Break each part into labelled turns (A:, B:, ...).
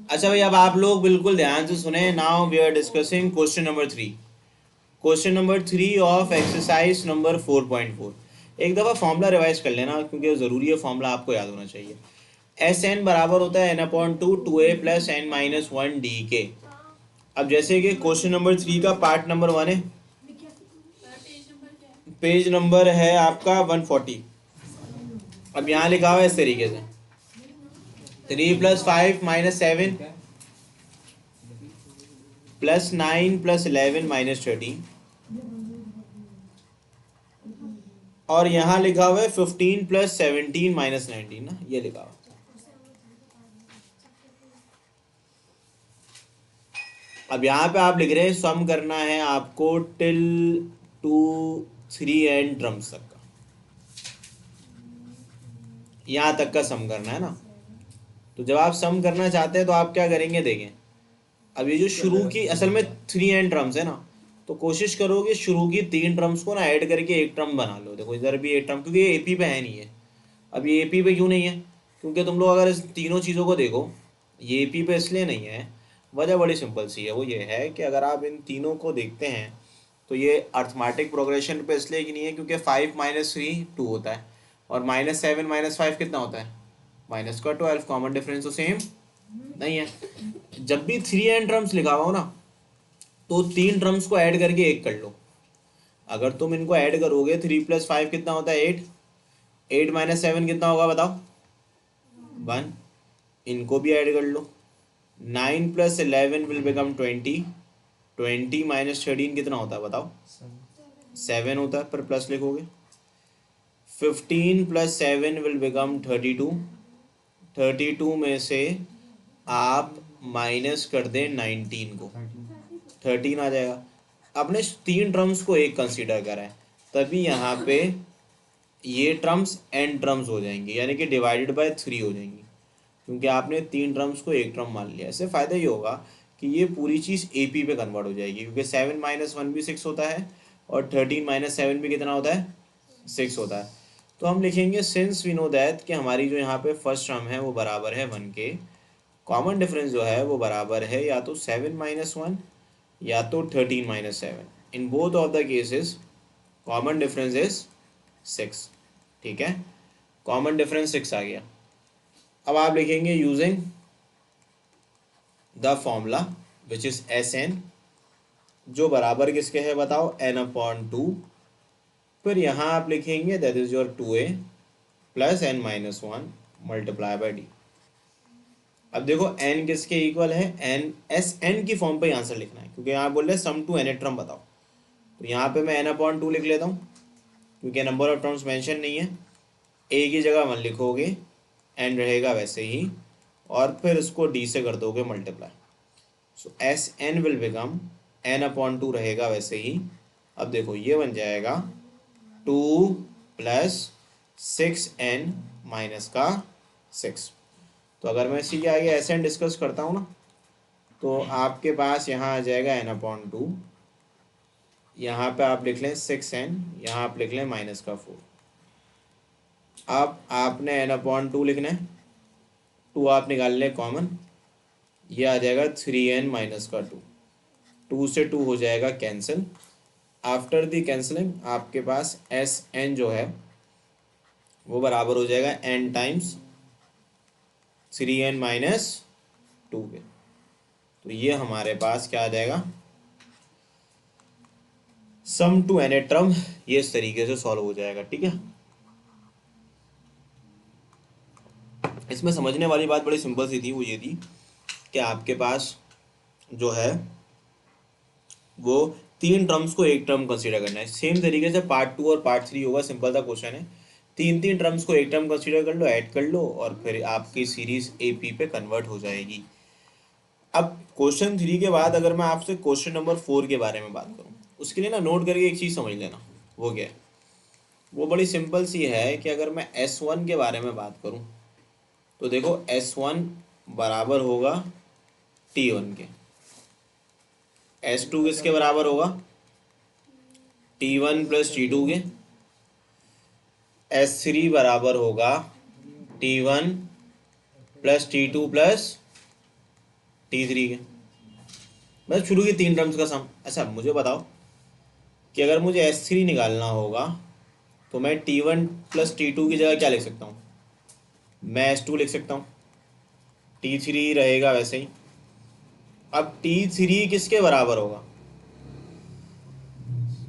A: अच्छा भाई, अब आप लोग बिल्कुल ध्यान से सुने। Now we are discussing question number 3। Question number 3 of exercise number 4.4। एक दफ़ा फॉर्मूला रिवाइज कर लेना, क्योंकि ज़रूरी है, फॉर्मूला आपको याद होना चाहिए। एस एन बराबर होता है n/2 प्लस n-1 डी के। अब जैसे कि क्वेश्चन नंबर 3 का पार्ट नंबर 1 है, पेज नंबर है आपका 140। अब यहाँ लिखा हुआ है इस तरीके से, 3 + 5 - 7 +9 + 11 - 13। और यहाँ लिखा हुआ है 15 + 17 - 19 ना, ये लिखा हुआ है। अब यहाँ पे आप लिख रहे हैं सम करना है आपको टिल 2 3 एंड टर्म्स तक का, यहाँ तक का सम करना है ना। तो जब आप सम करना चाहते हैं तो आप क्या करेंगे, देखें। अब ये जो शुरू की असल में 3 एंड टर्म्स है ना, तो कोशिश करो कि शुरू की 3 टर्म्स को ना ऐड करके एक टर्म बना लो। देखो इधर भी एक टर्म, क्योंकि ये एपी पे है नहीं है। अब ये एपी पे क्यों नहीं है, क्योंकि तुम लोग अगर इस तीनों चीज़ों को देखो, ये एपी पे इसलिए नहीं है, वजह बड़ी सिंपल सी है। वो ये है कि अगर आप इन तीनों को देखते हैं तो ये अर्थमेटिक प्रोग्रेशन पे इसलिए कि नहीं है, क्योंकि 5 - 3 2 होता है, और -7 - 5 कितना होता है, -12। कॉमन डिफरेंस तो सेम नहीं है। जब भी 3 एंड टर्म्स लिखा हुआ हो ना, तो 3 टर्म्स को ऐड करके एक कर लो। अगर तुम इनको ऐड करोगे, 3 + 5 कितना होता है, 8। 8 - 7 कितना होगा बताओ, 1। इनको भी ऐड कर लो। 9 + 11 विल बिकम 20। 20 - 13 कितना होता है बताओ, 7 होता है, पर प्लस लिखोगे। 15 + 7 विल बिकम 32। 32 में से आप माइनस कर दें 19 को, 13 आ जाएगा। आपने 3 टर्म्स को एक कंसीडर करा है, तभी यहाँ पे ये टर्म्स एन टर्म्स हो जाएंगे, यानी कि डिवाइडेड बाय 3 हो जाएंगी, क्योंकि आपने 3 टर्म्स को एक टर्म मान लिया। इससे फ़ायदा ये होगा कि ये पूरी चीज़ एपी पे कन्वर्ट हो जाएगी, क्योंकि 7 - 1 भी 6 होता है, और 13 - 7 भी कितना होता है, 6 होता है। तो हम लिखेंगे सिंस वी नो दैट कि हमारी जो यहाँ पे फर्स्ट टर्म है वो बराबर है 1 के। कॉमन डिफरेंस जो है वो बराबर है या तो 7 - 1 या तो 13 - 7। In both of the cases common difference is 6। ठीक है, कॉमन डिफरेंस 6 आ गया। अब आप लिखेंगे using the formula which is S N, जो बराबर किसके है बताओ, n/2। फिर यहाँ आप लिखेंगे that is your 2a plus n-1 multiply by D. अब देखो n किसके इक्वल है, n एस एन की फॉर्म पे आंसर लिखना है, क्योंकि यहाँ बोल रहे सम टू एन टर्म बताओ। तो यहाँ पे मैं n/2 लिख लेता हूँ, क्योंकि नंबर ऑफ टर्म्स मेंशन नहीं है। a की जगह 1 लिखोगे, n रहेगा वैसे ही, और फिर इसको d से कर दोगे multiply. So S N will become n/2 रहेगा वैसे ही। अब देखो ये बन जाएगा 2 + 6n - 6। तो अगर मैं इसी के आगे एस एन डिस्कस करता हूँ ना, तो आपके पास यहाँ आ जाएगा n/2। यहाँ पे आप लिख लें 6n, यहाँ आप लिख लें -4। अब आपने n/2 लिखना है, 2 आप निकाल लें कॉमन, ये आ जाएगा 3n - 2। 2 से 2 हो जाएगा कैंसिल। आफ्टर दी कैंसलिंग आपके पास एस एन जो है वो बराबर हो जाएगा n टाइम्स 3n - 2 के। तो ये हमारे पास क्या आ जाएगा, सम टू एन ए टर्म। ये इस तरीके से सॉल्व हो जाएगा। ठीक है, इसमें समझने वाली बात बड़ी सिंपल सी थी, वो ये थी कि आपके पास जो है वो 3 टर्म्स को एक टर्म कंसीडर करना है। सेम तरीके से पार्ट 2 और पार्ट 3 होगा, सिंपल सा क्वेश्चन है। 3 टर्म्स को एक टर्म कंसीडर कर लो, ऐड कर लो, और फिर आपकी सीरीज एपी पे कन्वर्ट हो जाएगी। अब क्वेश्चन 3 के बाद अगर मैं आपसे क्वेश्चन नंबर 4 के बारे में बात करूँ, उसके लिए ना नोट करके एक चीज़ समझ लेना। वो क्या है, वो बड़ी सिंपल सी है कि अगर मैं S1 के बारे में बात करूँ, तो देखो S1 बराबर होगा T1 के। S2 किसके बराबर होगा, T1 + T2 के। S3 बराबर होगा T1 + T2 + T3 के, मतलब शुरू की 3 टर्म्स का सम। अच्छा मुझे बताओ कि अगर मुझे S3 निकालना होगा तो मैं T1 प्लस T2 की जगह क्या लिख सकता हूँ? मैं S2 लिख सकता हूँ, T3 रहेगा वैसे ही। अब T3 किसके बराबर होगा?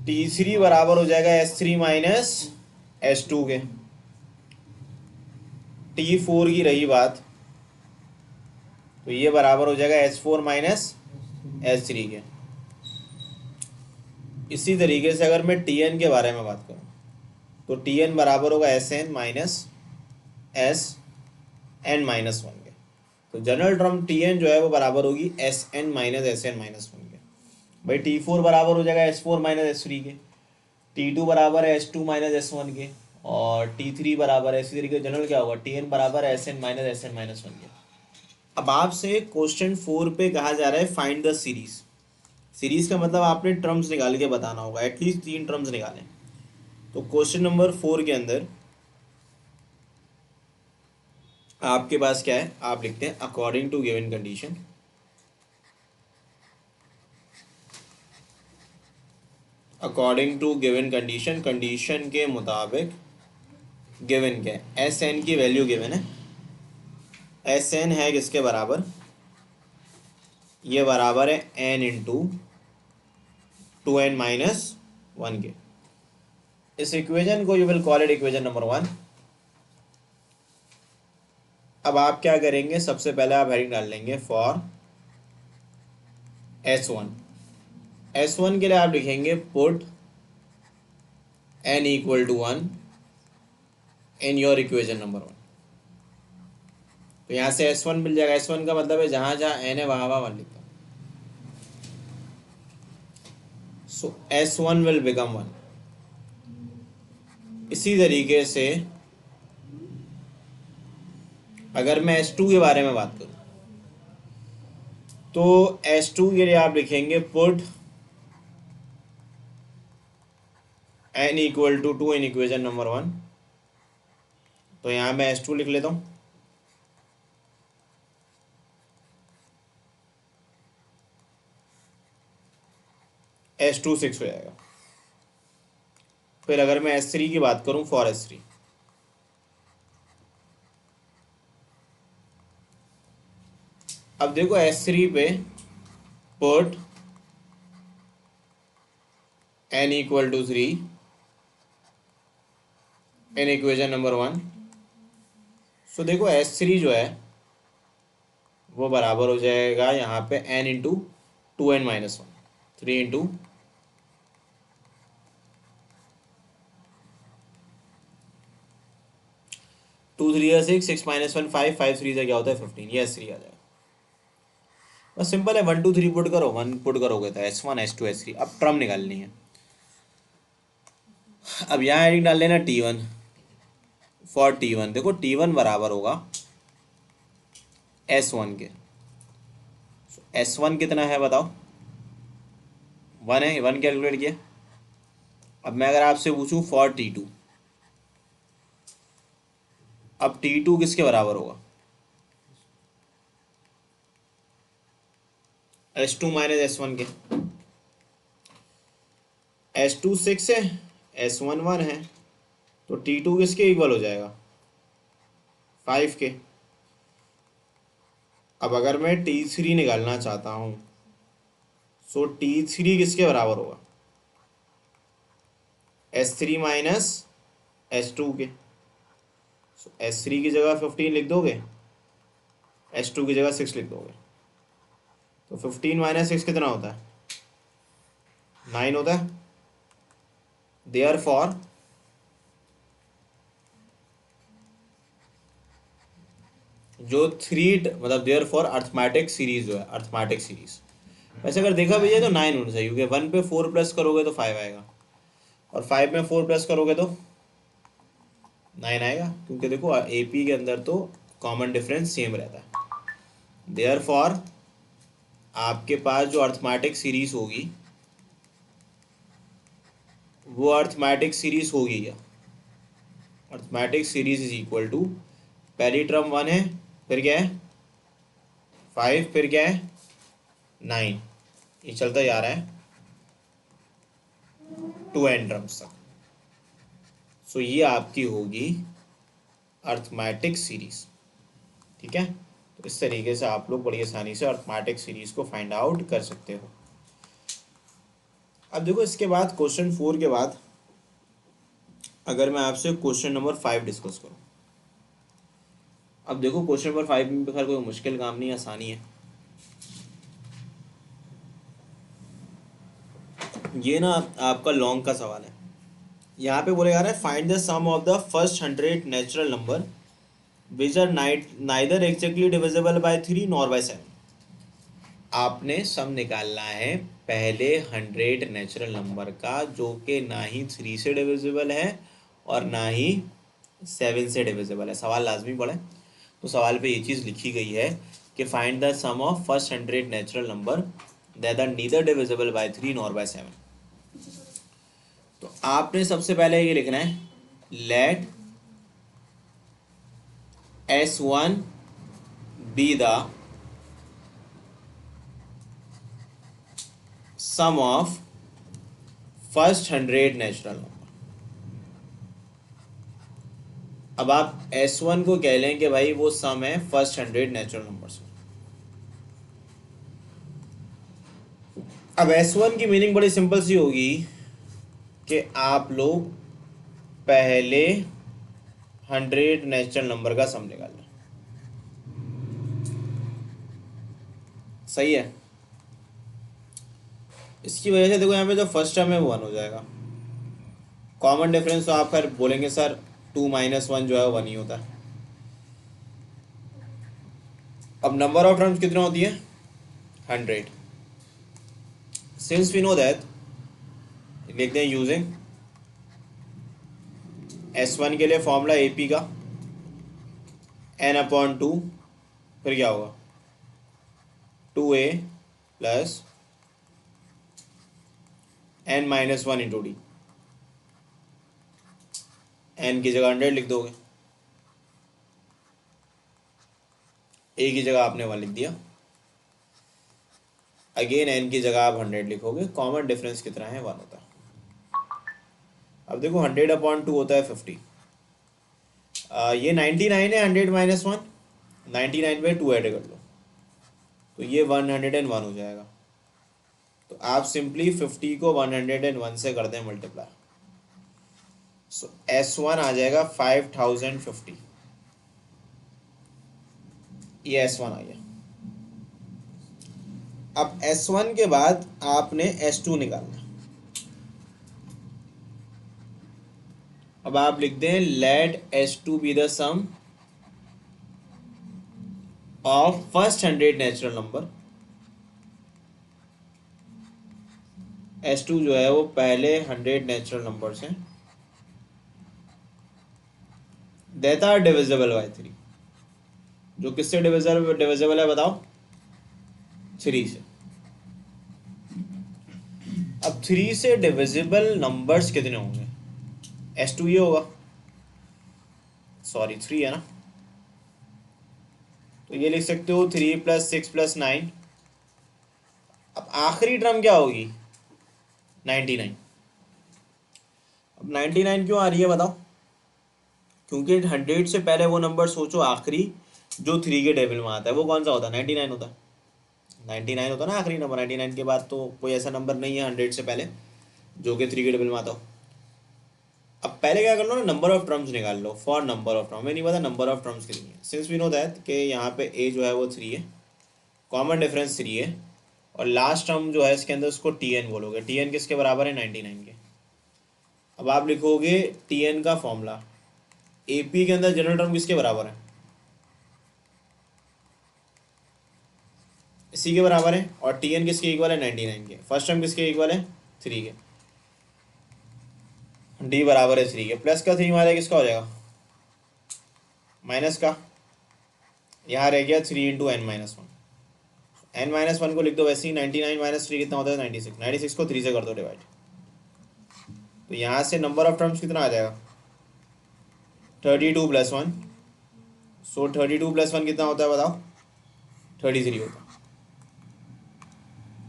A: T3 बराबर हो जाएगा S3 माइनस S2 के। T4 की रही बात, तो ये बराबर हो जाएगा S4 माइनस S3 के। इसी तरीके से अगर मैं Tn के बारे में बात करूँ तो Tn बराबर होगा Sn माइनस Sn-1 के। तो जनरल टर्म Tn जो है वो बराबर होगी Sn माइनस Sn-1 के। भाई T4 बराबर हो जाएगा S4 माइनस S3 के, T2 बराबर है S2 माइनस S1 के, और T3 बराबर है, इसी तरीके जनरल क्या होगा, Tn बराबर है Sn माइनस Sn-1 के। अब आपसे क्वेश्चन 4 पे कहा जा रहा है फाइंड द सीरीज। सीरीज का मतलब आपने टर्म्स निकाल के बताना होगा, एटलीस्ट 3 टर्म्स निकालें। तो क्वेश्चन नंबर 4 के अंदर आपके पास क्या है, आप लिखते हैं according to given condition. According to given condition, condition के मुताबिक गिवन क्या है, एस एन की वैल्यू गिवन है। एस एन है किसके बराबर, ये बराबर है एन इंटू 2n-1 के। इस इक्वेशन को you will call it equation number 1। अब आप क्या करेंगे, सबसे पहले आप हेडिंग डाल लेंगे फॉर S1। S1 के लिए आप लिखेंगे put n equal to 1 in your equation number 1। तो यहाँ से S1 मिल जाएगा। S1 का मतलब है जहाँ जहाँ n है वहाँ वहाँ 1 लिखता हूँ। सो S1 विल बिकम 1। इसी तरीके से अगर मैं S2 के बारे में बात करूँ तो S2 के लिए आप लिखेंगे put n equal to 2 in equation number 1। तो यहाँ मैं S2 लिख लेता हूँ। S2 6 हो जाएगा। फिर अगर मैं S3 की बात करूँ, फॉर S3, अब देखो S3 पे put n equal to 3 in equation number 1। So देखो S3 जो है वो बराबर हो जाएगा यहाँ पे n इंटू 2n-1, 3 इंटू 2 3 या 6, 6 माइनस 1 5, 5 3 से क्या होता है 15, ये S3 आ जाएगा। बस सिंपल है, 1 2 3 पुट करो, 1 पुट करोगे तो S1 S2 S3। अब टर्म निकालनी है। अब यहाँ हेडिंग डाल लेना T1 फॉर T1। देखो T1 बराबर होगा S1 के। S1 कितना है बताओ, 1 है, 1 कैलकुलेट किया। अब मैं अगर आपसे पूछूं फॉर T2, अब T2 किसके बराबर होगा, S2 माइनस S1 के। S2 6 है, S1 1 है, तो T2 किसके इक्वल हो जाएगा, 5 के। अब अगर मैं T3 निकालना चाहता हूँ सो T3 किसके बराबर होगा, S3 माइनस S2 के। सो S3 की जगह 15 लिख दोगे, S2 की जगह 6 लिख दोगे। तो 15 माइनस 6 कितना होता है, 9 होता है। देयरफॉर जो मतलब देयरफॉर अर्थमेटिक सीरीज जो है, अर्थमेटिक सीरीज वैसे अगर देखा भैया तो 9 होना चाहिए, क्योंकि 1 पे 4 प्लस करोगे तो 5 आएगा, और 5 में 4 प्लस करोगे तो 9 आएगा। क्योंकि देखो AP के अंदर तो कॉमन डिफरेंस सेम रहता है। देयरफॉर आपके पास जो अर्थमेटिक सीरीज होगी वो अर्थमेटिक सीरीज होगी क्या, arithmetic series is equal to, पहली टर्म 1 है, फिर क्या है 5 फिर क्या है 9, ये चलता जा रहा है 2n टर्म्स तक। सो ये आपकी होगी अर्थमेटिक सीरीज। ठीक है, तो इस तरीके से आप लोग बड़ी आसानी से अर्थमेटिक सीरीज को फाइंड आउट कर सकते हो। अब देखो इसके बाद क्वेश्चन 4 के बाद अगर मैं आपसे क्वेश्चन नंबर 5 डिस्कस करूं। अब देखो क्वेश्चन नंबर 5 में खैर कोई मुश्किल काम नहीं, आसानी है। ये ना आपका लॉन्ग का सवाल है। यहाँ पे बोले जा रहा है find the sum of the first 100 natural number which are neither exactly divisible by 3 nor by 7। आपने सम निकालना है पहले 100 नेचुरल नंबर का जो कि ना ही 3 से डिविजिबल है और ना ही 7 से डिविजिबल है। सवाल लाजमी पढ़े, तो सवाल पे ये चीज़ लिखी गई है कि find the sum of first 100 natural number that are neither divisible by 3 nor by 7। तो आपने सबसे पहले ये लिखना है let S1 be the sum of first 100 natural number. अब आप S1 को कह लें कि भाई वो सम है फर्स्ट 100 नेचुरल नंबर्स में। अब S1 की मीनिंग बड़ी सिंपल सी होगी कि आप लोग पहले 100 नेचुरल नंबर का सम निकाल लें। सही है। इसकी वजह से देखो यहाँ पे जो फर्स्ट टर्म है वो 1 हो जाएगा। कॉमन डिफरेंस तो आप फिर बोलेंगे सर 2 - 1 जो है वो 1 ही होता है। अब नंबर ऑफ टर्म्स कितना होती है 100। सिंस वी नो दैट लिखते हैं यूजिंग S1 के लिए फॉर्मूला AP का n/2 फिर क्या होगा 2a plus n-1 into D. n की जगह 100 लिख दोगे, a की जगह आपने 1 लिख दिया। अगेन n की जगह आप 100 लिखोगे। कॉमन डिफरेंस कितना है 1 होता है। अब देखो 100/2 होता है 50। ये 99 है 100 - 1, 99 पे 2 ऐड कर लो तो ये 101 हो जाएगा। तो आप सिंपली 50 को 101 से कर दें मल्टीप्लाई। सो S1 आ जाएगा 5050। ये S1 आ गया। अब S1 के बाद आपने S2 निकालना। अब आप लिखते हैं let S2 be the sum of first 100 natural number. S2 जो है वो पहले 100 नेचुरल नंबर्स हैं दैट आर डिविजिबल बाय 3। जो किससे डिविजिबल है बताओ 3 से। अब 3 से डिविजिबल नंबर्स कितने होंगे S2 ये होगा, सॉरी 3 है ना, तो ये लिख सकते हो 3 + 6 + 9। अब आखिरी टर्म क्या होगी 99। अब 99 क्यों आ रही है बताओ, क्योंकि 100 से पहले वो नंबर सोचो आखिरी जो 3 के टेबल में आता है वो कौन सा होता है 99 होता है। 99 होता है ना आखिरी नंबर। 99 के बाद तो कोई ऐसा नंबर नहीं है 100 से पहले जो कि 3 के टेबल में आता हो। अब पहले क्या कर लो ना नंबर ऑफ टर्म्स निकाल लो फॉर नंबर ऑफ टर्म। मैं नहीं पता नंबर ऑफ टर्म्स कितनी है। सिंस वी नो दैट कि यहाँ पे a जो है वो 3 है, कॉमन डिफरेंस 3 है और लास्ट टर्म जो है इसके अंदर उसको tn बोलोगे। tn किसके बराबर है 99 के। अब आप लिखोगे tn का फॉर्मूला AP के अंदर जनरल टर्म किसके बराबर है इसी के बराबर है और tn किसके इक्वल है 99 के। फर्स्ट टर्म किसके इक्वल है 3 के। d बराबर है 3 के। प्लस का 3 हमारे किसका हो जाएगा माइनस का। यहाँ रह गया 3 × n - 1। n - 1 को लिख दो वैसे ही 99 - 3 कितना होता है 96। 96 को 3 से कर दो डिवाइड। तो यहाँ से नंबर ऑफ टर्म्स कितना आ जाएगा 32 + 1। सो 32 + 1 कितना होता है बताओ 33 होता है,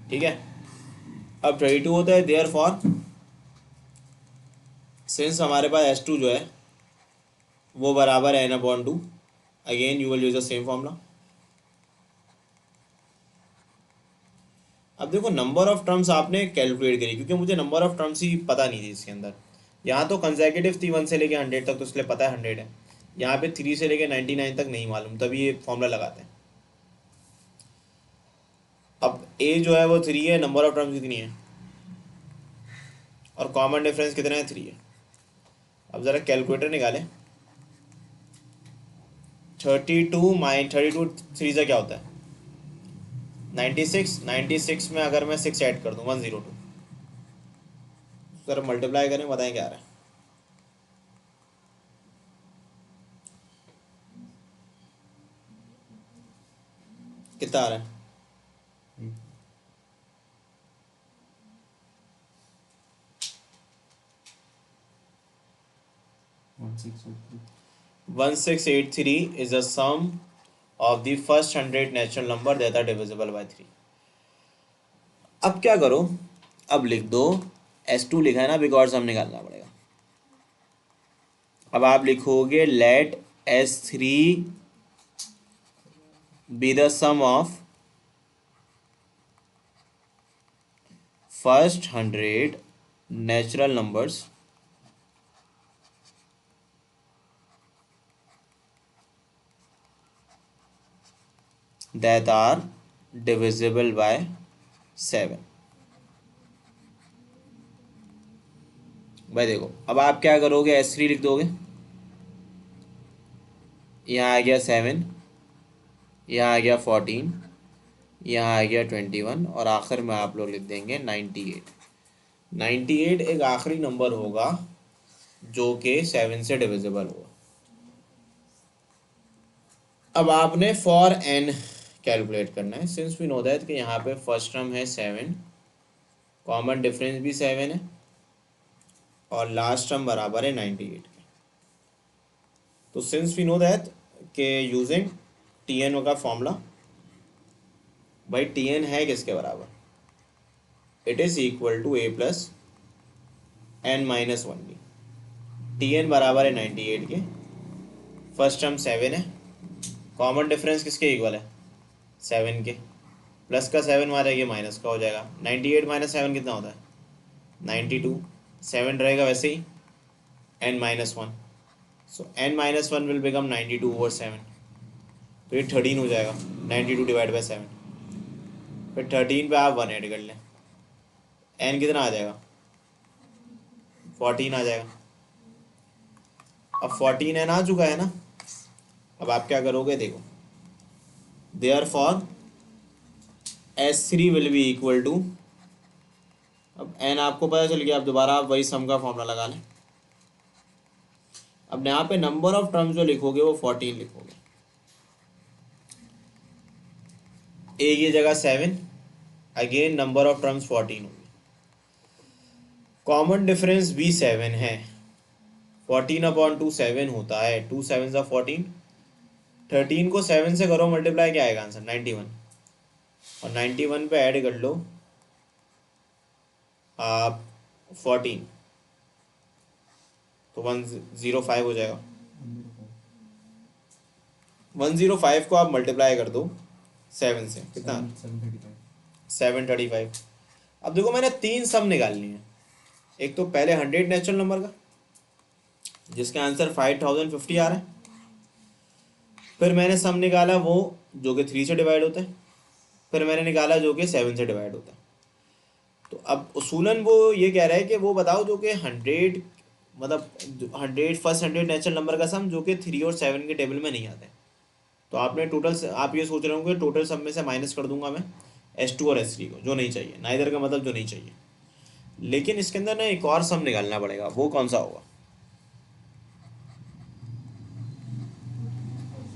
A: ठीक है। अब 32 होता है, देयर फॉर सिंस हमारे पास S2 जो है वो बराबर है n/2, again you will use the same formula. अब देखो नंबर ऑफ टर्म्स आपने कैलकुलेट करी, क्योंकि मुझे नंबर ऑफ टर्म्स ही पता नहीं थी इसके अंदर। यहाँ तो कंसेक्यूटिव थी 1 से लेके 100 तक, तो इसलिए पता है 100 है। यहाँ पे 3 से लेके 99 तक नहीं मालूम, तभी ये फॉर्मूला लगाते हैं। अब ए जो है वो 3 है, नंबर ऑफ टर्म्स कितनी है और कॉमन डिफरेंस कितना है, 3 है। अब ज़रा कैलकुलेटर निकालें। 32 माइन 32 3 से क्या होता है 96। 96 में अगर मैं 6 ऐड कर दूँ 102, सर मल्टीप्लाई करें, बताएं क्या आ रहा है। कितना आ रहा है 1683 is the sum of the first 100 natural number that are divisible by 3। अब क्या करो, अब लिख दो S2 लिखा है ना, बिकॉज हम निकालना पड़ेगा। अब आप लिखोगे let S3 be the sum of first 100 natural numbers that are divisible by 7। भाई देखो अब आप क्या करोगे, S3 लिख दोगे, यहाँ आ गया 7, यहाँ आ गया 14, यहाँ आ गया 21, और आखिर में आप लोग लिख देंगे 98। 98 एक आखिरी नंबर होगा जो कि 7 से डिविजिबल होगा। अब आपने फॉर n कैलकुलेट करना है, सिंस वी नो दैट कि यहाँ पे फर्स्ट टर्म है 7, कॉमन डिफरेंस भी 7 है, और लास्ट टर्म बराबर है 98 के। तो सिंस वी नो दैट के यूजिंग Tn का फॉर्मूला, भाई Tn है किसके बराबर, it is equal to a plus n-1 b। Tn बराबर है 98 के, फर्स्ट टर्म 7 है, कॉमन डिफरेंस किसके इक्वल है 7 के, प्लस का 7 मारेंगे माइनस का हो जाएगा। 98 माइनस 7 कितना होता है 92, 7 रहेगा वैसे ही n-1, so n-1 will become 92/7, तो ये 13 हो जाएगा 92 डिवाइड बाई 7। फिर 13 पे आप 1 ऐड कर लें, n कितना आ जाएगा 14 आ जाएगा। अब 14 n आ चुका है ना, अब आप क्या करोगे देखो, therefore S3 will be equal to, अब n आपको पता चल गया, अब दोबारा आप वही सम का फॉर्मूला लगा लें। अब यहाँ पे नंबर ऑफ टर्म्स जो लिखोगे वो 14 लिखोगे, a की जगह 7, अगेन नंबर ऑफ टर्म्स 14 होगी, कॉमन डिफरेंस भी 7 है, 14/2 7 होता है, 2 7 सा 14, 13 को 7 से करो मल्टीप्लाई, क्या आएगा आंसर 91, और 91 पे ऐड कर लो आप 14, तो 105 हो जाएगा। 105 को आप मल्टीप्लाई कर दो 7 से, कितना 735। अब देखो मैंने 3 सम निकालनी है, एक तो पहले 100 नेचुरल नंबर का जिसका आंसर 5050 आ रहा है, फिर मैंने सम निकाला वो जो कि 3 से डिवाइड होता है, फिर मैंने निकाला जो कि 7 से डिवाइड होता है। तो अब उसूलन वो ये कह रहा है कि वो बताओ जो कि 100 मतलब 100 फर्स्ट 100 नेचुरल नंबर का सम जो कि 3 और 7 के टेबल में नहीं आते। तो आपने टोटल, आप ये सोच रहे होंगे टोटल सम में से माइनस कर दूंगा मैं S2 और S3 को, जो नहीं चाहिए, नाइदर का मतलब जो नहीं चाहिए। लेकिन इसके अंदर ना एक और सम निकालना पड़ेगा, वो कौन सा होगा,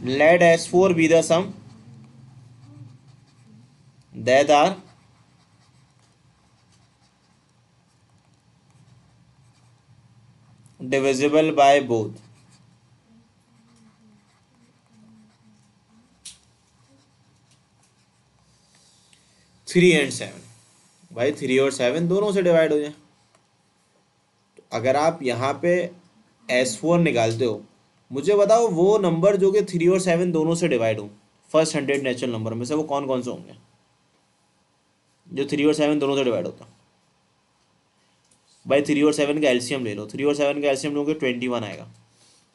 A: let S4 be the sum that are divisible by both। 3 and 7, भाई 3 और 7 दोनों से डिवाइड हो जाए। तो अगर आप यहाँ पे S4 निकालते हो, मुझे बताओ वो नंबर जो कि 3 और 7 दोनों से डिवाइड हो, फर्स्ट 100 नेचुरल नंबर में से वो कौन कौन से होंगे जो 3 और 7 दोनों से डिवाइड होता? भाई 3 और 7 का एलसीएम ले लो, 3 और 7 का एलसीएम लोगे 21 आएगा।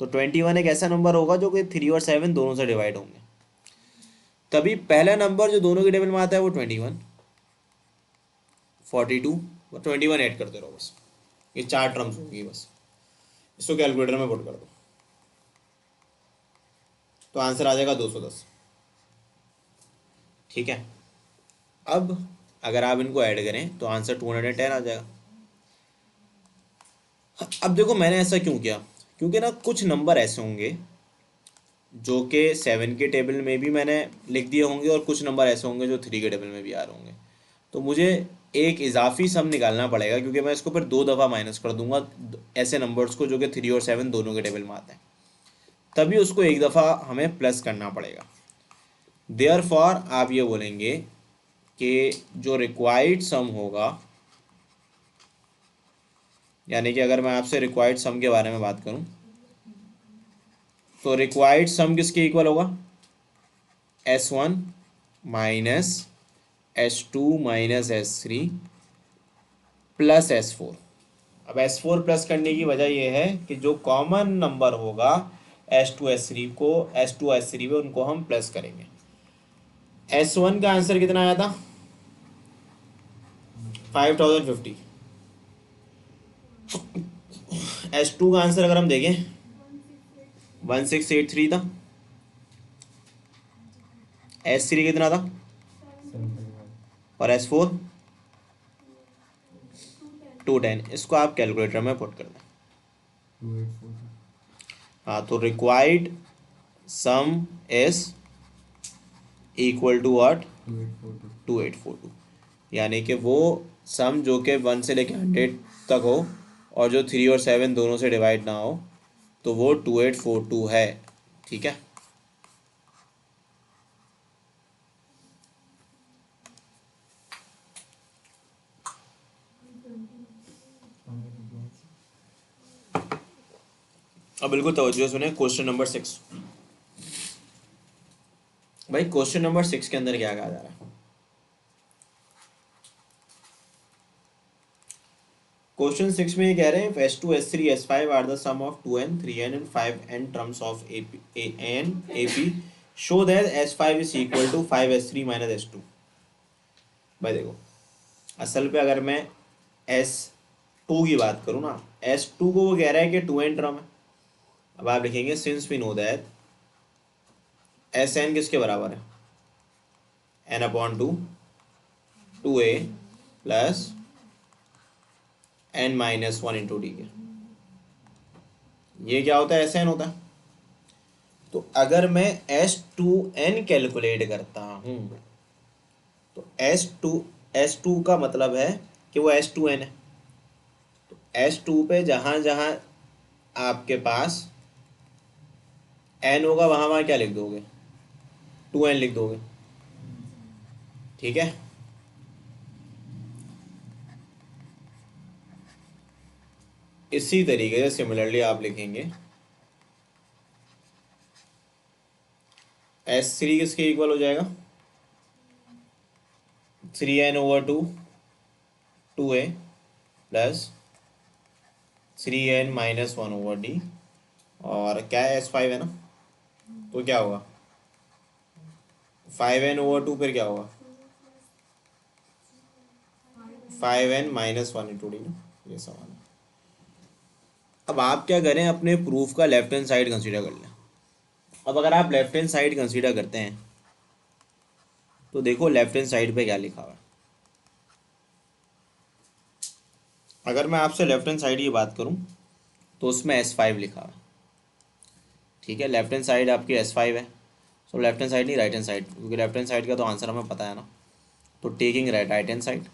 A: तो 21 एक ऐसा नंबर होगा जो कि 3 और 7 दोनों से डिवाइड होंगे। तभी पहला नंबर जो दोनों के टेबल में आता है वो 21, 42, 21 ऐड करते रहो बस। ये 4 टर्म्स होंगी बस। इसको कैलकुलेटर में पुट कर दो तो आंसर आ जाएगा 210। ठीक है, अब अगर आप इनको ऐड करें तो आंसर 210 आ जाएगा। अब देखो मैंने ऐसा क्यों किया, क्योंकि ना कुछ नंबर ऐसे होंगे जो कि 7 के टेबल में भी मैंने लिख दिए होंगे और कुछ नंबर ऐसे होंगे जो 3 के टेबल में भी आ रहे होंगे। तो मुझे एक इजाफी सम निकालना पड़ेगा, क्योंकि मैं इसको फिर 2 दफ़ा माइनस कर दूंगा ऐसे नंबर्स को जो कि 3 और 7 दोनों के टेबल में आते हैं, तभी उसको एक दफ़ा हमें प्लस करना पड़ेगा। देयरफॉर आप ये बोलेंगे कि जो रिक्वायर्ड सम होगा, यानी कि अगर मैं आपसे रिक्वायर्ड सम के बारे में बात करूं तो रिक्वायर्ड सम किसके इक्वल होगा? S1 minus S2 minus S3 plus S4। अब S4 प्लस करने की वजह यह है कि जो कॉमन नंबर होगा S2 S3 को, S2 S3 पे उनको हम प्लस करेंगे। S1 का आंसर कितना आया था? 5050। S2 का आंसर अगर हम देखें 1683 था। S3 कितना था? और S4 210। इसको आप कैलकुलेटर में पुट कर दें। हाँ, तो required sum is equal to what? 2842। यानी कि वो सम जो कि 1 से लेकर 100 तक हो और जो 3 और 7 दोनों से डिवाइड ना हो, तो वो 2842 है। ठीक है, अब बिल्कुल तवज्जो सुने। Question number 6। भाई क्वेश्चन नंबर 6 के अंदर क्या कहा जा रहा है? क्वेश्चन 6 में ये कह रहे हैं S2 S3 S5 are the sum of 2n 3n and 5n terms of AP show that S5 is equal to 5 S3 minus S2। भाई देखो, असल पे अगर मैं S2 की बात करूँ ना, S2 को वो कह रहा है कि 2n टर्म है। अब आप लिखेंगे since we know that Sn किसके बराबर है? n/2 2a plus n-1 into D के। ये क्या होता है? Sn होता है। तो अगर मैं S2n कैलकुलेट करता हूँ तो S2 का मतलब है कि वो S2n है। तो S2 पे जहाँ जहाँ आपके पास n होगा वहाँ वहाँ क्या लिख दोगे? 2n लिख दोगे। ठीक है, इसी तरीके से सिमिलरली आप लिखेंगे S3 किसके इक्वल हो जाएगा? 3n/2 2a plus 3n-1/d। और क्या है? S5 है ना, तो क्या होगा? 5n/2 फिर क्या होगा? 5n-1 इंटू डी ना। ये सवाल है। अब आप क्या करें, अपने प्रूफ का लेफ्ट हैंड साइड कंसीडर कर लें। अब अगर आप लेफ्ट हैंड साइड कंसीडर करते हैं तो देखो लेफ्ट हैंड साइड पे क्या लिखा हुआ है। अगर मैं आपसे लेफ्ट हैंड साइड की बात करूं तो उसमें S5 लिखा हुआ है। ठीक है, लेफ्ट हैंड साइड आपकी S5 है। सो लेफ्ट हैंड साइड नहीं, राइट हैंड साइड, क्योंकि लेफ्ट हैंड साइड का तो आंसर हमें पता है ना। तो टेकिंग राइट हैंड साइड,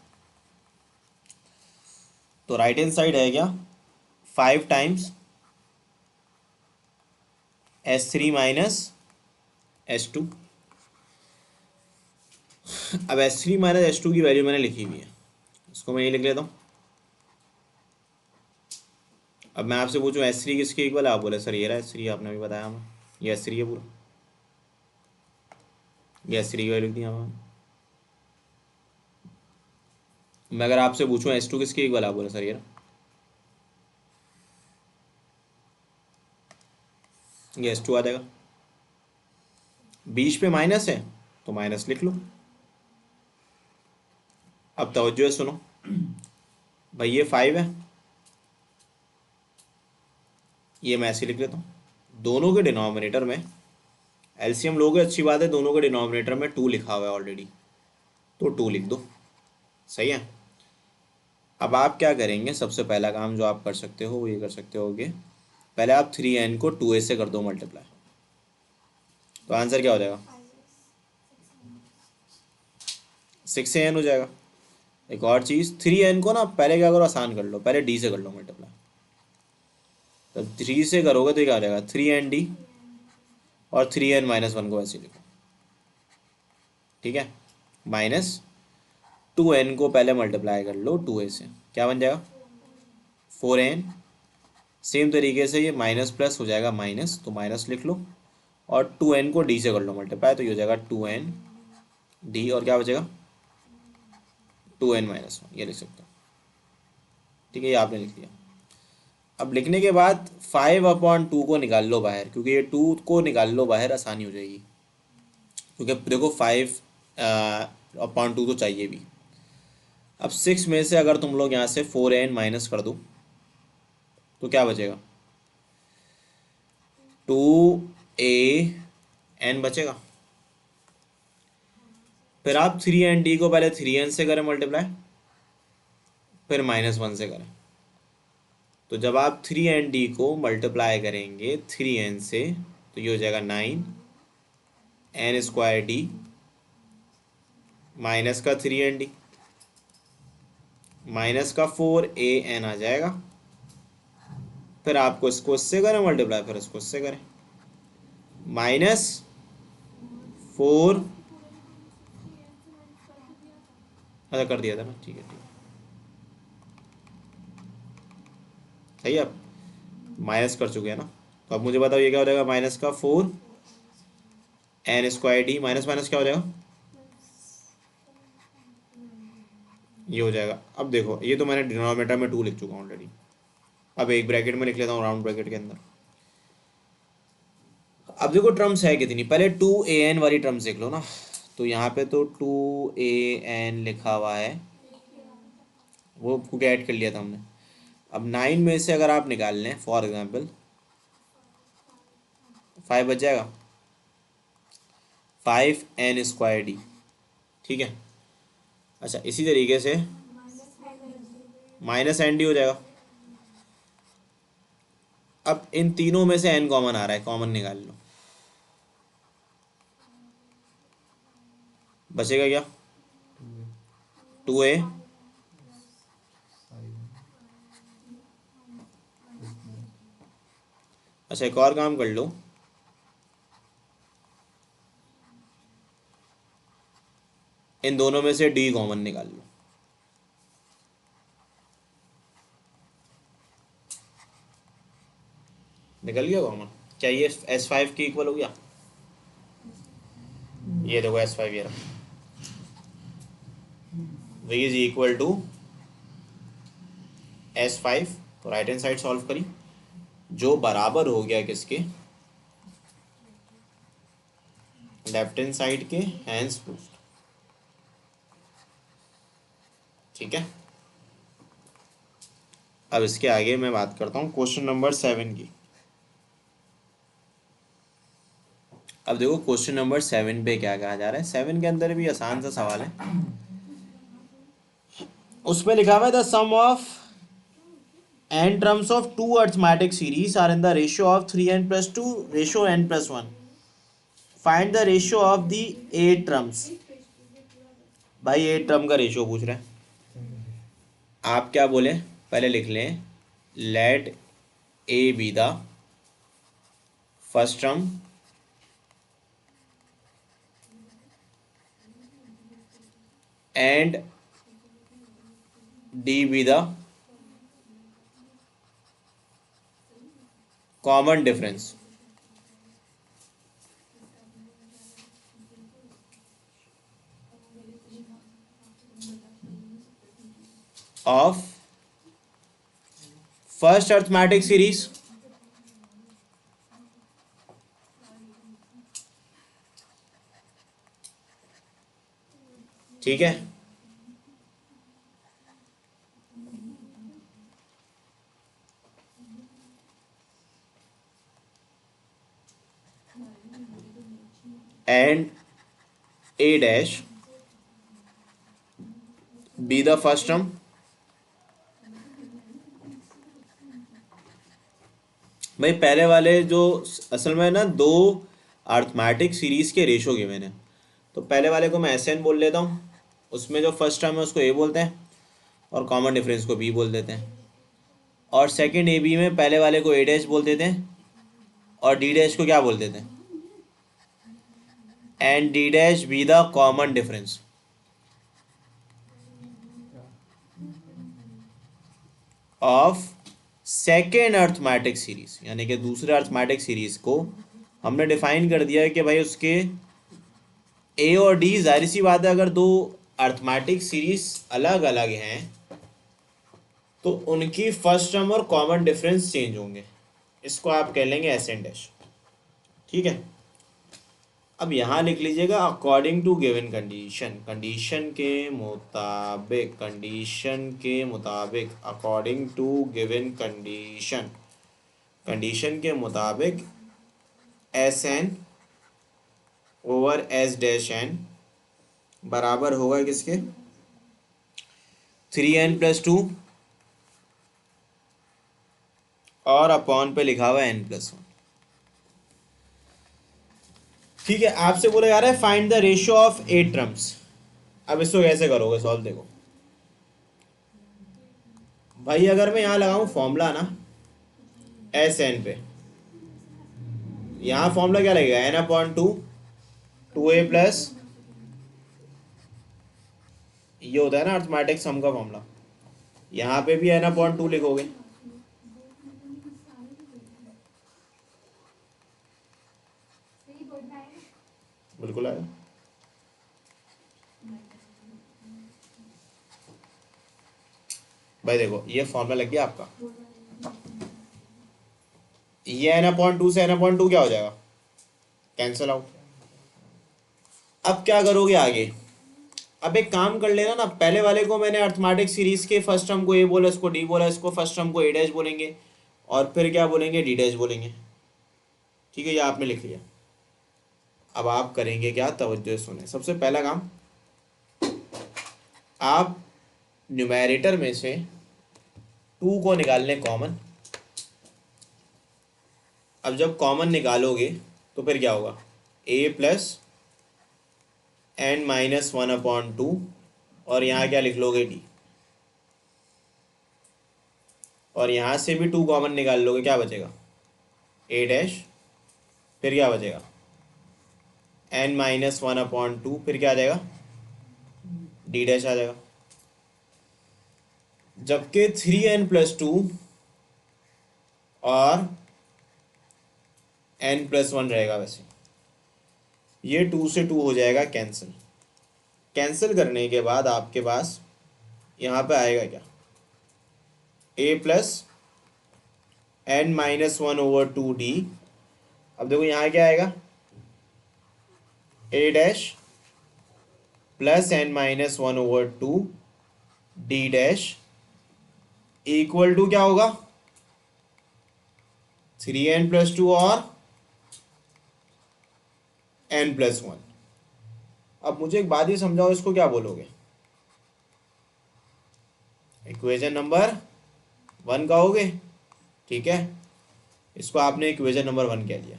A: तो राइट हैंड साइड है क्या? 5 टाइम्स S3 माइनस S2 अब S3 माइनस S2 की वैल्यू मैंने लिखी हुई है, इसको मैं ये लिख लेता हूँ। अब मैं आपसे पूछूं S3 किसके इक्वल है, आप बोले सर ये रहा S3, आपने भी बताया हमें ये S3 है पूरा, ये S3 की वैल्यू लिख दी हमें। मैं अगर आपसे पूछूं S2 किसके इक्वल है, आप बोले सर ये रहा, ये S2 आ जाएगा। बीच पे माइनस है तो माइनस लिख लो। अब तवज्जो से सुनो भाई, ये 5 है, ये मैं ऐसे लिख लेता हूँ। दोनों के डिनोमिनेटर में एलसीएम लोगे, अच्छी बात है, दोनों के डिनोमिनेटर में 2 लिखा हुआ है ऑलरेडी, तो 2 लिख दो, सही है। अब आप क्या करेंगे, सबसे पहला काम जो आप कर सकते हो वो ये कर सकते होगे, पहले आप 3n को 2a से कर दो मल्टीप्लाई, तो आंसर क्या हो जाएगा, 6an हो जाएगा। एक और चीज़, 3n को ना पहले क्या करो, आसान कर लो, पहले d से कर लो मल्टीप्लाई, तो 3 से करोगे तो क्या हो जाएगा 3nd, और 3n माइनस 1 को ऐसे लिखो, ठीक है। माइनस 2n को पहले मल्टीप्लाई कर लो 2a से, क्या बन जाएगा 4n। सेम तरीके से ये माइनस प्लस हो जाएगा माइनस, तो माइनस लिख लो, और 2n को d से कर लो मल्टीप्लाई, तो ये हो जाएगा 2n d, और क्या बचेगा 2n माइनस 1, ये लिख सकते हो, ठीक है, ये आपने लिख लिया। अब लिखने के बाद 5/2 को निकाल लो बाहर, क्योंकि ये 2 को निकाल लो बाहर, आसानी हो जाएगी, क्योंकि देखो 5/2 तो चाहिए भी। अब 6 में से अगर तुम लोग यहाँ से 4n माइनस कर दो तो क्या बचेगा, 2an बचेगा। फिर आप 3n को पहले 3n से करें मल्टीप्लाई, फिर -1 से करें, तो जब आप 3n को मल्टीप्लाई करेंगे 3n से, तो ये हो जाएगा 9n² माइनस का 3n माइनस का 4an आ जाएगा। फिर आपको इसको इससे करें मल्टीप्लाई, फिर इसको इससे करें, -4, अच्छा कर दिया था ना, ठीक है ठीक है, सही है। अब माइनस कर चुके हैं ना, तो अब मुझे बताओ ये क्या हो जाएगा, माइनस का 4n² माइनस माइनस क्या हो जाएगा, ये हो जाएगा। अब देखो ये तो मैंने डिनोमिनेटर में 2 लिख चुका हूँ ऑलरेडी, अब एक ब्रैकेट में लिख लेता हूँ राउंड ब्रैकेट के अंदर। अब देखो टर्म्स है कितनी, पहले 2an वाली टर्म्स देख लो ना, तो यहाँ पे तो 2an लिखा हुआ है, वो को ऐड कर लिया था हमने। अब 9 में से अगर आप निकाल लें फॉर एग्जांपल 5 बच जाएगा, 5n²d, ठीक है। अच्छा इसी तरीके से -nd हो जाएगा। अब इन तीनों में से n कॉमन आ रहा है, कॉमन निकाल लो, बचेगा क्या 2a, अच्छा एक और काम कर लो, इन दोनों में से d कॉमन निकाल लो, निकल गया कॉमन, क्या ये S5 की इक्वल हो गया, ये देखो S5 ये रहा, v is equal to S5, तो राइट हैंड साइड सॉल्व करी, जो बराबर हो गया किसके, लेफ्ट हैंड साइड के, हैंड्स प्रूफ, ठीक है। अब इसके आगे मैं बात करता हूँ क्वेश्चन नंबर 7 की। अब देखो क्वेश्चन नंबर 7 पे क्या कहा जा रहा है, 7 के अंदर भी आसान सा सवाल है, उसमें लिखा हुआ है the sum of n terms of two arithmetic series are in the ratio of 3n+2 ratio n+1, find the ratio of the 8 terms। भाई 8 टर्म का रेशियो पूछ रहे हैं, आप क्या बोले, पहले लिख लें let a be the first term and d be the common difference of first arithmetic series ठीक है, and A dash be the first term. भाई पहले वाले जो असल में ना दो अर्थमेटिक सीरीज के रेशो गिवन है, तो पहले वाले को मैं एस एन बोल लेता हूँ, उसमें जो फर्स्ट टर्म है उसको ए बोलते हैं और कॉमन डिफरेंस को बी बोल देते हैं, और सेकंड ए बी में पहले वाले को ए डैश बोल देते हैं और डी डैश को क्या बोल देते हैं, and D dash be the common difference of second arithmetic series. यानी कि दूसरे अर्थमेटिक सीरीज को हमने डिफाइन कर दिया है कि भाई उसके ए और डी, जाहिर सी बात है अगर दो अर्थमेटिक सीरीज अलग अलग हैं तो उनकी फर्स्ट टर्म और कॉमन डिफरेंस चेंज होंगे, इसको आप कह लेंगे एस एन डैश। ठीक है, अब यहाँ लिख लीजिएगा according to given condition, condition के मुताबिक according to given condition, condition के मुताबिक S N over S dash N बराबर होगा किसके, 3n+2 और अपॉन पे लिखा हुआ है n+1। ठीक है, आपसे बोला जा रहा है find the ratio of 8 terms. अब इसको कैसे करोगे सॉल्व, देखो भाई अगर मैं यहाँ लगाऊं फॉर्मूला ना एस एन पे, यहाँ फॉर्मूला क्या लगेगा, n/2 2a प्लस, ये होता है ना अर्थमेटिक सम का फॉर्मूला, यहाँ पे भी n/2 लिखोगे, बिल्कुल आएगा। भाई देखो ये फॉर्मूला लग गया आपका, ये n/2 से n/2 क्या हो जाएगा, कैंसिल आउट। अब क्या करोगे आगे, अब एक काम कर लेना ना, पहले वाले को मैंने अर्थमेटिक सीरीज के फर्स्ट टर्म को ए बोला, इसको डी बोला, इसको फर्स्ट टर्म को ए डैश बोलेंगे और फिर क्या बोलेंगे, डी डैश बोलेंगे। ठीक है, ये आपने लिख लिया। अब आप करेंगे क्या, तवज्जो सुने, सबसे पहला काम आप न्यूमेरेटर में से 2 को निकाल लें कॉमन। अब जब कॉमन निकालोगे तो फिर क्या होगा, a प्लस n-1/2 और यहाँ क्या लिख लोगे d, और यहाँ से भी 2 कॉमन निकाल लोगे, क्या बचेगा a डैश, फिर क्या बचेगा n-1/2, फिर क्या आ जाएगा d डैश आ जाएगा। जबकि 3n+2 और n+1 रहेगा, वैसे ये 2 से 2 हो जाएगा कैंसिल। कैंसिल करने के बाद आपके पास यहाँ पे आएगा क्या, a प्लस n-1/2d। अब देखो यहाँ क्या आएगा, a dash plus n-1/2 d dash equal to क्या होगा, 3n+2 और n+1। अब मुझे एक बात ही समझाओ, इसको क्या बोलोगे, इक्वेशन नंबर 1 कहोगे। ठीक है, इसको आपने इक्वेशन नंबर 1 कह लिया।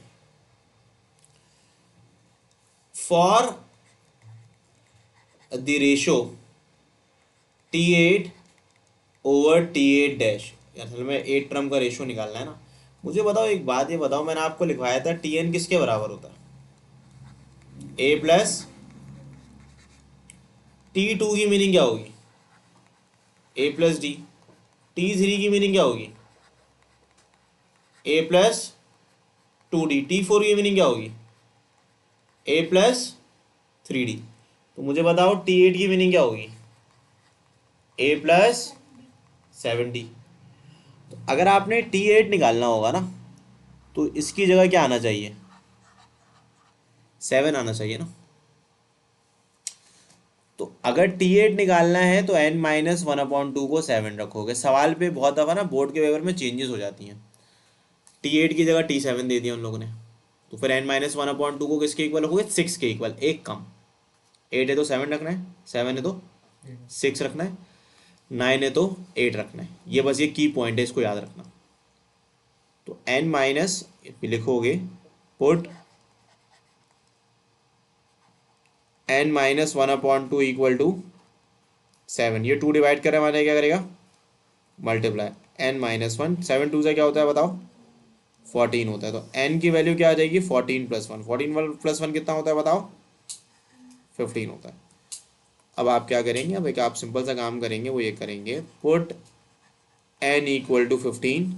A: For the ratio T8 over T8 dash, असल में 8 टर्म का रेशो निकालना है ना। मुझे बताओ एक बात, ये बताओ मैंने आपको लिखवाया था Tn किसके बराबर होता है, a प्लस T2 की मीनिंग क्या होगी? A plus D. T3 की मीनिंग क्या होगी? A plus 2D। T4 की मीनिंग क्या होगी? A plus 3D। तो मुझे बताओ T8 की मीनिंग क्या होगी? A plus 7D। तो अगर आपने T8 निकालना होगा ना, तो इसकी जगह क्या आना चाहिए? 7 आना चाहिए ना। तो अगर T8 निकालना है तो n-1/2 को 7 रखोगे। सवाल पे बहुत दफ़ा ना बोर्ड के पेपर में चेंजेस हो जाती हैं। T8 की जगह T7 दे दिया उन लोगों ने, तो फिर n-1/2 को किसके इक्वल रखोगे? 6 के इक्वल, एक कम। 8 है तो 7 रखना है, 7 है तो 6 रखना है, 9 है तो 8 रखना है। ये बस ये की पॉइंट है, इसको याद रखना। तो n माइनस लिखोगे, पुट n-1/2 इक्वल टू 7। ये 2 डिवाइड कर रहे हैं, माने क्या करेगा? Multiply n-1। 7 2 से क्या होता है बताओ? 14 होता है। तो n की वैल्यू क्या आ जाएगी? 14 प्लस 1। 14 प्लस 1 कितना होता है बताओ? 15 होता है। अब आप क्या करेंगे? अब एक आप सिंपल सा काम करेंगे, वो ये करेंगे, put n equal to 15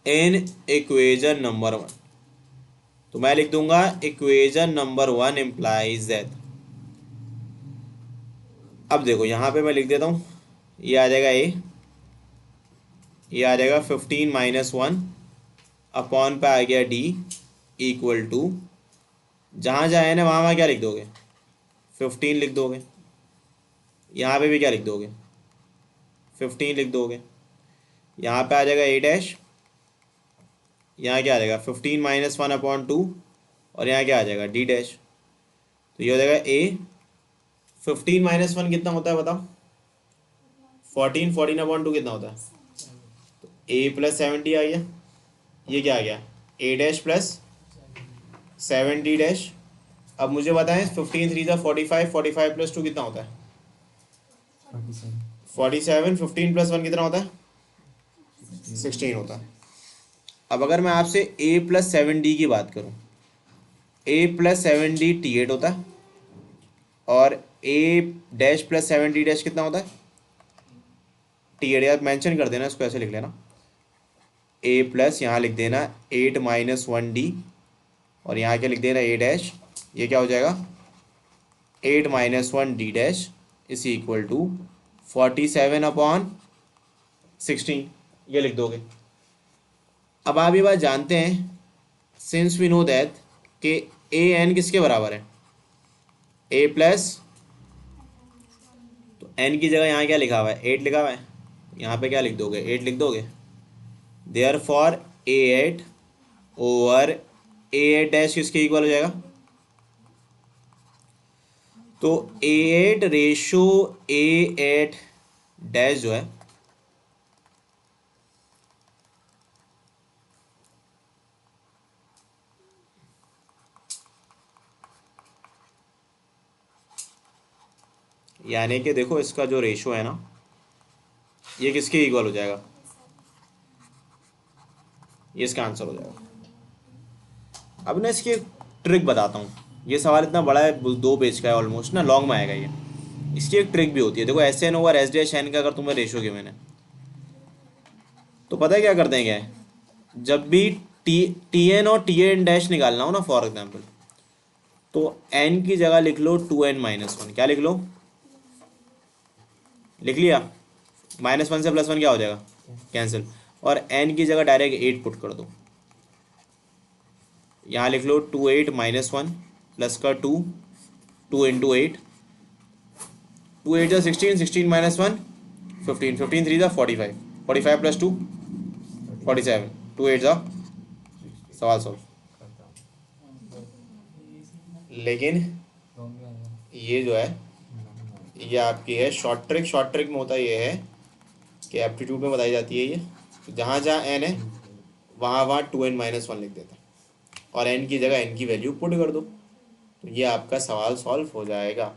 A: in equation number 1। तो मैं लिख दूंगा इक्वेजन नंबर 1 इम्प्लाइज दैट। अब देखो यहाँ पे मैं लिख देता हूँ, ये आ जाएगा a, ये आ जाएगा 15 - 1 अपॉन पे आ गया d इक्वल टू, जहाँ जहाँ है ना वहाँ वहाँ क्या लिख दोगे? 15 लिख दोगे। यहाँ पे भी क्या लिख दोगे? 15 लिख दोगे। यहाँ पे आ जाएगा a डैश, यहाँ क्या आ जाएगा? 15 - 1/2, और यहाँ क्या आ जाएगा? d dash. तो ये हो जाएगा a। 15 - 1 कितना होता है बताओ? 14। 14/2 कितना होता है? तो a प्लस 7d आ गया। ये क्या आ गया? a dash plus 7d dash. अब मुझे बताएं 15 3 ज़ा 45, 45 प्लस 2 कितना होता है? 47। 15 प्लस 1 कितना होता है? 16 होता है। अब अगर मैं आपसे a प्लस 7d की बात करूं, a प्लस 7d T8 होता है, और a dash plus 7d dash कितना होता है? T8। यार मेंशन कर देना इसको, ऐसे लिख लेना a प्लस, यहाँ लिख देना 8 - 1d, और यहाँ क्या लिख देना? a dash. ये क्या हो जाएगा? 8 - 1d dash is equal to 47/16। ये लिख दोगे। अब आप ये बात जानते हैं, सिंस वी नो दैट कि ए एन किसके बराबर है? ए प्लस, तो एन की जगह यहाँ क्या लिखा हुआ है? 8 लिखा हुआ है। यहाँ पे क्या लिख दोगे? 8 लिख दोगे। Therefore A8 over A8 dash किसके इक्वल हो जाएगा? तो A8 रेशो A8 डैश जो है, यानी कि देखो इसका जो रेशो है ना, ये किसके इक्वल हो जाएगा? ये इसका आंसर हो जाएगा। अब ना इसकी एक ट्रिक बताता हूँ। ये सवाल इतना बड़ा है, 2 पेज का है ऑलमोस्ट ना, लॉन्ग में आएगा ये। इसकी एक ट्रिक भी होती है। देखो S N over S dash N का अगर तुम्हें रेशो गिवन है, तो पता है क्या करते हैं? क्या है, जब भी टी एन और टी एन डैश निकालना हो ना, फॉर एग्जाम्पल, तो एन की जगह लिख लो 2n - 1। क्या लिख लो? लिख लिया। -1 से +1 क्या हो जाएगा? कैंसिल। और n की जगह डायरेक्ट 8 पुट कर दो। यहाँ लिख लो 28 - 1 प्लस का 2, 2 × 8, 2 8 = 16, 16 - 1 15, 15 3 = 45, 45 प्लस 2 47, 2 8 ज़ा सवाल सॉल्व। लेकिन ये जो है, ये आपकी है शॉर्ट ट्रिक। शॉर्ट ट्रिक में होता ये है कि एप्टीट्यूड में बताई जाती है ये, जहाँ जहाँ n है वहाँ वहाँ 2n - 1 लिख देते हैं, और n की जगह n की वैल्यू पुट कर दो, तो ये आपका सवाल सॉल्व हो जाएगा।